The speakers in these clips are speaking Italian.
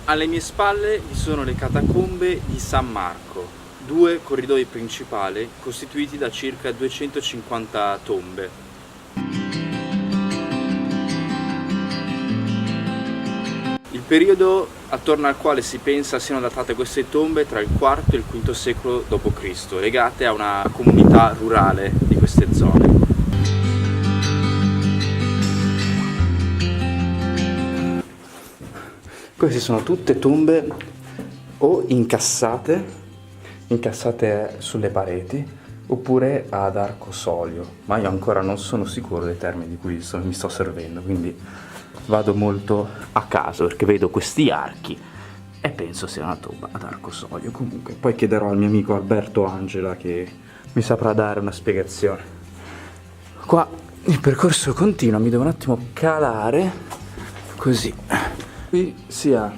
Alle mie spalle vi sono le catacombe di San Marco, due corridoi principali costituiti da circa 250 tombe. Il periodo attorno al quale si pensa siano datate queste tombe è tra il IV e il V secolo d.C., legate a una comunità rurale di queste zone. Queste sono tutte tombe o incassate sulle pareti, oppure ad arcosolio, ma io ancora non sono sicuro dei termini di cui mi sto servendo, quindi vado molto a caso perché vedo questi archi e penso sia una tomba ad arcosolio. Comunque poi chiederò al mio amico Alberto Angela che mi saprà dare una spiegazione. Qua il percorso continua, mi devo un attimo calare così. Qui sia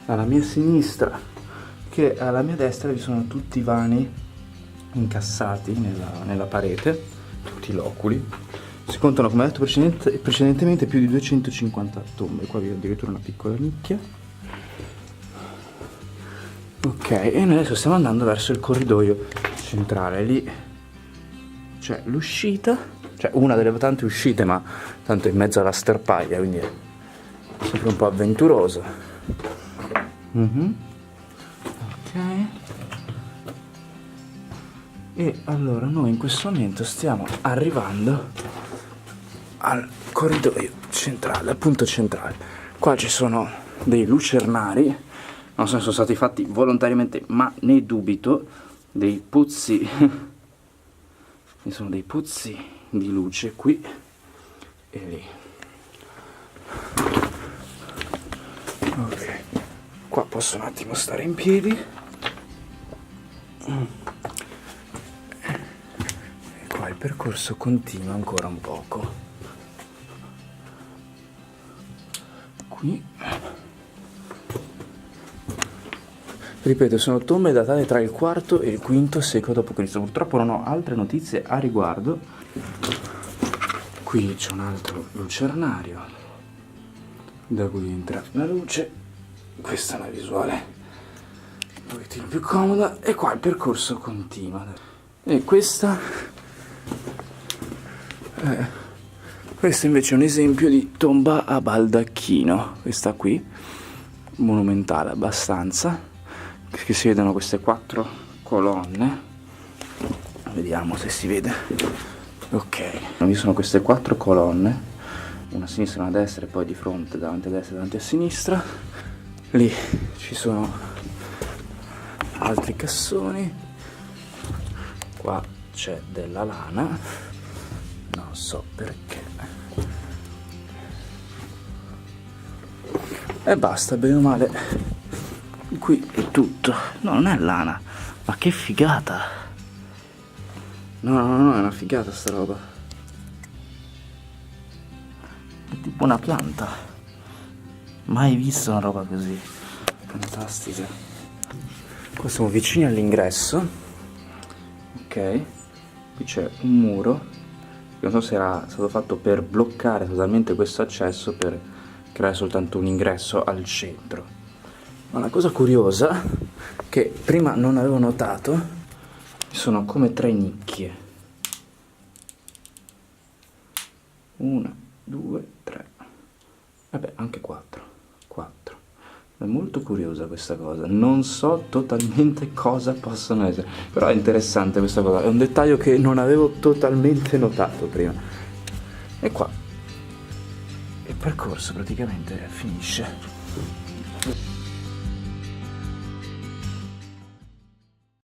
alla mia sinistra che alla mia destra vi sono tutti i vani incassati nella parete, tutti i loculi. Si contano, come detto precedentemente, più di 250 tombe. Qua vi ho addirittura una piccola nicchia. Ok, e noi adesso stiamo andando verso il corridoio centrale. Lì c'è l'uscita, cioè una delle tante uscite, ma tanto in mezzo alla sterpaglia, quindi è sempre un po' avventuroso. Ok. E allora noi in questo momento stiamo arrivando al corridoio centrale, al punto centrale. Qua ci sono dei lucernari, non sono stati fatti volontariamente, ma ne dubito, dei puzzi. Ci sono dei puzzi di luce qui e lì. Ok, qua posso un attimo stare in piedi. E qua il percorso continua ancora un poco. Qui, ripeto, sono tombe datate tra il IV e il V secolo d.C. Purtroppo non ho altre notizie a riguardo. Qui c'è un altro lucernario da cui entra la luce. Questa è una visuale un pochettino più comoda, e qua il percorso continua. E questo invece è un esempio di tomba a baldacchino, questa qui, monumentale abbastanza, che si vedono queste 4 colonne. Vediamo se si vede. Ok, qui sono queste 4 colonne, una a sinistra e una a destra, e poi di fronte, davanti a destra e davanti a sinistra. Lì ci sono altri cassoni, qua c'è della lana, non so perché, e basta, bene o male. Qui è tutto. No, non è lana, ma che figata. No, è una figata sta roba, è tipo una pianta. Mai visto una roba così fantastica. Qua siamo vicini all'ingresso. Ok, qui c'è un muro, non so se era stato fatto per bloccare totalmente questo accesso, per creare soltanto un ingresso al centro. Ma la cosa curiosa, che prima non avevo notato, ci sono come 3 nicchie. 1, 2, 3. Vabbè, anche 4. È molto curiosa questa cosa, non so totalmente cosa possono essere, però è interessante questa cosa, è un dettaglio che non avevo totalmente notato prima. E qua il percorso praticamente finisce.